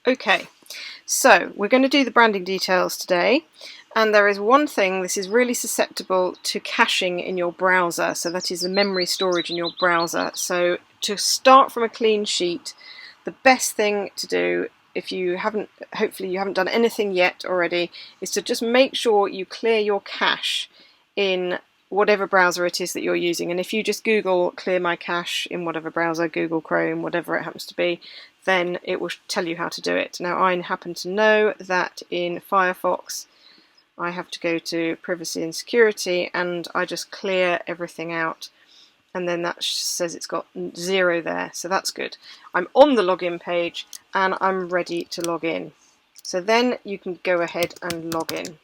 Okay, so we're going to do the branding details today, and there is one thing, this is really susceptible to caching in your browser, so that is the memory storage in your browser. So to start from a clean sheet, the best thing to do, if you haven't, hopefully you haven't done anything yet already, is to just make sure you clear your cache in whatever browser it is that you're using. And if you just Google clear my cache in whatever browser, Google Chrome, whatever it happens to be, then it will tell you how to do it. Now I happen to know that in Firefox I have to go to privacy and security, and I just clear everything out, and then that says it's got 0 there, so that's good. I'm on the login page and I'm ready to log in. So then you can go ahead and log in.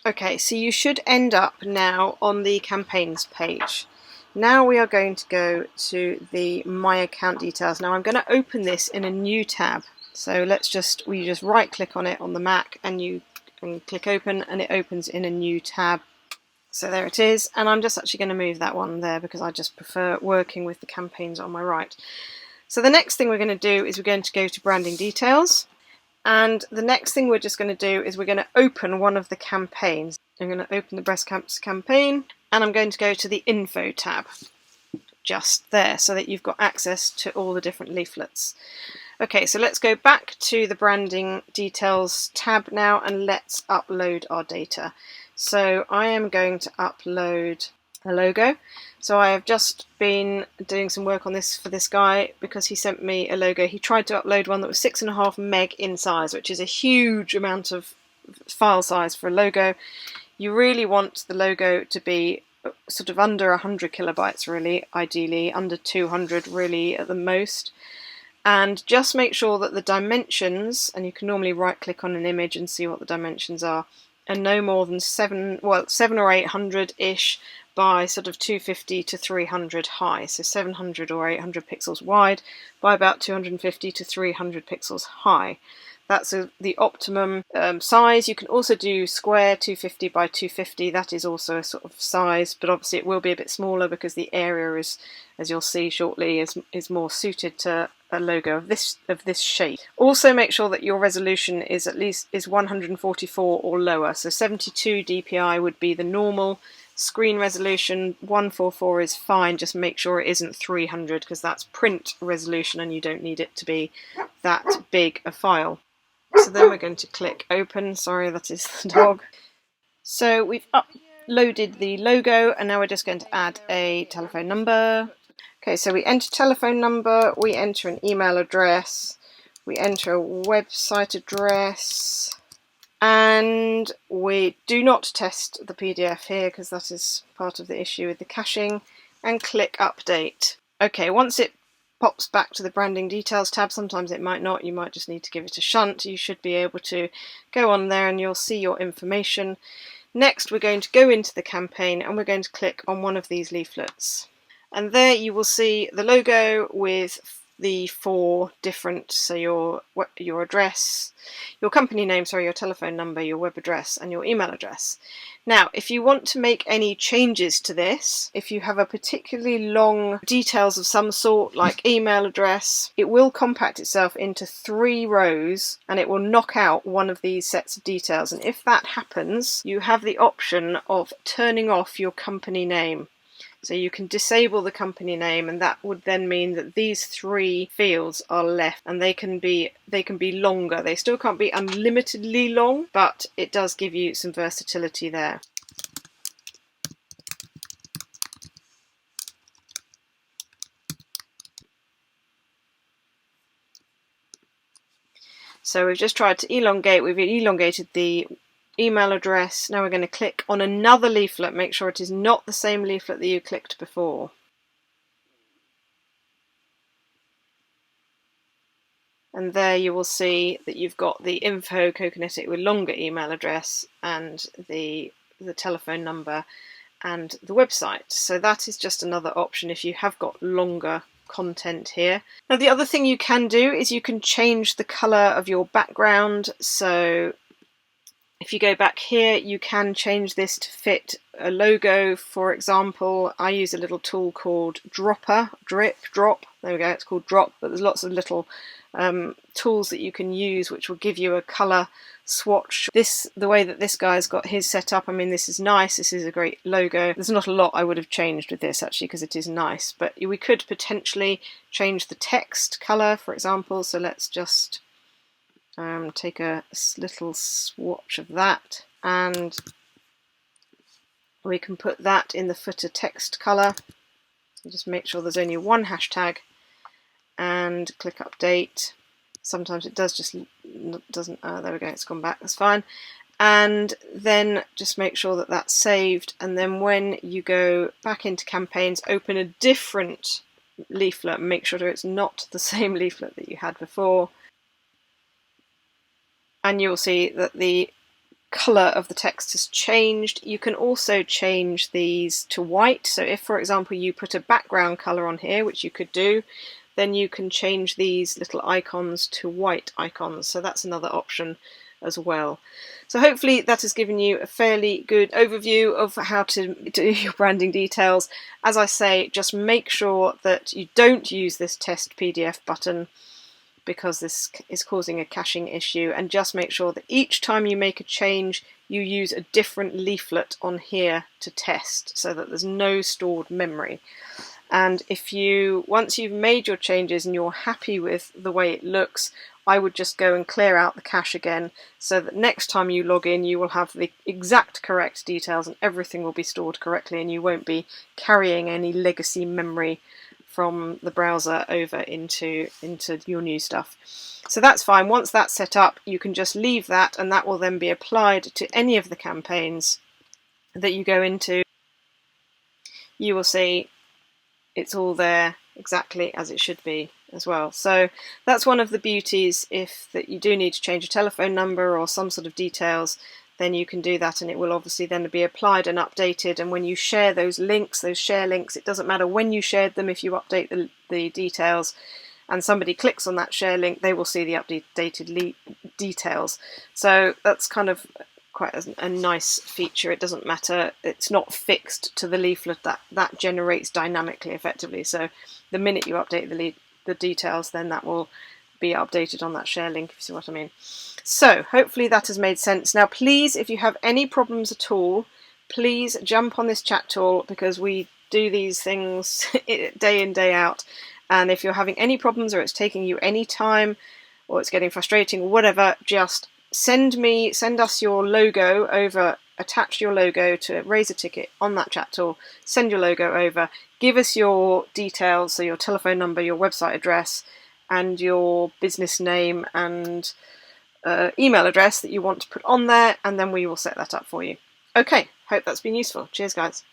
Okay, so you should end up now on the campaigns page. Now we are going to go to the My Account Details. Now I'm going to open this in a new tab. So we just right click on it on the Mac and you can click open, and it opens in a new tab. So there it is, and I'm just actually going to move that one there because I just prefer working with the campaigns on my right. So the next thing we're going to do is we're going to go to branding details. And the next thing we're just going to do is we're going to open one of the campaigns. I'm going to open the breast cancer campaign, and I'm going to go to the info tab just there so that you've got access to all the different leaflets. Okay, so let's go back to the branding details tab now, and let's upload our data. So I am going to upload a logo. So I have just been doing some work on this for this guy because he sent me a logo. He tried to upload one that was 6.5 meg in size, which is a huge amount of file size for a logo. You really want the logo to be sort of under 100 kilobytes, really, ideally under 200 really at the most. And just make sure that the dimensions, and you can normally right click on an image and see what the dimensions are no more than 7 or 800 ish by sort of 250 to 300 high, so 700 or 800 pixels wide by about 250 to 300 pixels high. That's the optimum size. You can also do square 250 by 250. That is also a sort of size, but obviously it will be a bit smaller because the area is, as you'll see shortly, is more suited to a logo of this shape. Also make sure that your resolution is 144 or lower. So 72 dpi would be the normal screen resolution. 144 is fine. Just make sure it isn't 300 because that's print resolution and you don't need it to be that big a file. So then we're going to click open. Sorry, that is the dog. So we've uploaded the logo, and now we're just going to add a telephone number. Okay, so we enter telephone number, we enter an email address, we enter a website address, and we do not test the PDF here because that is part of the issue with the caching, and click update. Okay, once it pops back to the branding details tab, sometimes it might not, you might just need to give it a shunt. You should be able to go on there and you'll see your information. Next we're going to go into the campaign and we're going to click on one of these leaflets. And there you will see the logo with the 4 different, so your address, your company name, sorry, your telephone number, your web address, and your email address. Now, if you want to make any changes to this, if you have a particularly long details of some sort, like email address, it will compact itself into 3 rows and it will knock out one of these sets of details. And if that happens, you have the option of turning off your company name. So you can disable the company name, and that would then mean that these 3 fields are left, and they can be longer. They still can't be unlimitedly long, but it does give you some versatility there. So we've just tried to elongate, we've elongated the email address. Now we're going to click on another leaflet. Make sure it is not the same leaflet that you clicked before. And there you will see that you've got the info Co-Kinetic with longer email address and the telephone number and the website. So that is just another option if you have got longer content here. Now the other thing you can do is you can change the colour of your background. So If you go back here, you can change this to fit a logo. For example, I use a little tool called Drop. There we go, it's called Drop, but there's lots of little tools that you can use which will give you a colour swatch. The way that this guy's got his set up, I mean, this is nice, this is a great logo. There's not a lot I would have changed with this actually, because it is nice, but we could potentially change the text colour, for example. So let's just take a little swatch of that, and we can put that in the footer text colour. Just make sure there's only one hashtag and click update. Sometimes it does just doesn't, there we go, it's gone back, that's fine. And then just make sure that that's saved, and then when you go back into campaigns, open a different leaflet, make sure that it's not the same leaflet that you had before, and you'll see that the colour of the text has changed. You can also change these to white, so if for example you put a background colour on here, which you could do, then you can change these little icons to white icons, so that's another option as well. So hopefully that has given you a fairly good overview of how to do your branding details. As I say, just make sure that you don't use this test PDF button, because this is causing a caching issue, and just make sure that each time you make a change you use a different leaflet on here to test, so that there's no stored memory. And if once you've made your changes and you're happy with the way it looks, I would just go and clear out the cache again, so that next time you log in you will have the exact correct details and everything will be stored correctly, and you won't be carrying any legacy memory from the browser over into your new stuff. So that's fine. Once that's set up, you can just leave that, and that will then be applied to any of the campaigns that you go into. You will see it's all there exactly as it should be as well. So that's one of the beauties. If that you do need to change a telephone number or some sort of details, then you can do that, and it will obviously then be applied and updated. And when you share those links, those share links, it doesn't matter when you shared them, if you update the details and somebody clicks on that share link, they will see the updated details. So that's kind of quite a nice feature. It doesn't matter, it's not fixed to the leaflet, that generates dynamically effectively. So the minute you update the details, then that will be updated on that share link, if you see what I mean. So hopefully that has made sense. Now please, if you have any problems at all, please jump on this chat tool, because we do these things day in, day out. And if you're having any problems, or it's taking you any time, or it's getting frustrating or whatever, just send us your logo over, attach your logo to raise a ticket on that chat tool, send your logo over, give us your details, so your telephone number, your website address, and your business name and email address that you want to put on there, and then we will set that up for you. Okay, hope that's been useful. Cheers guys.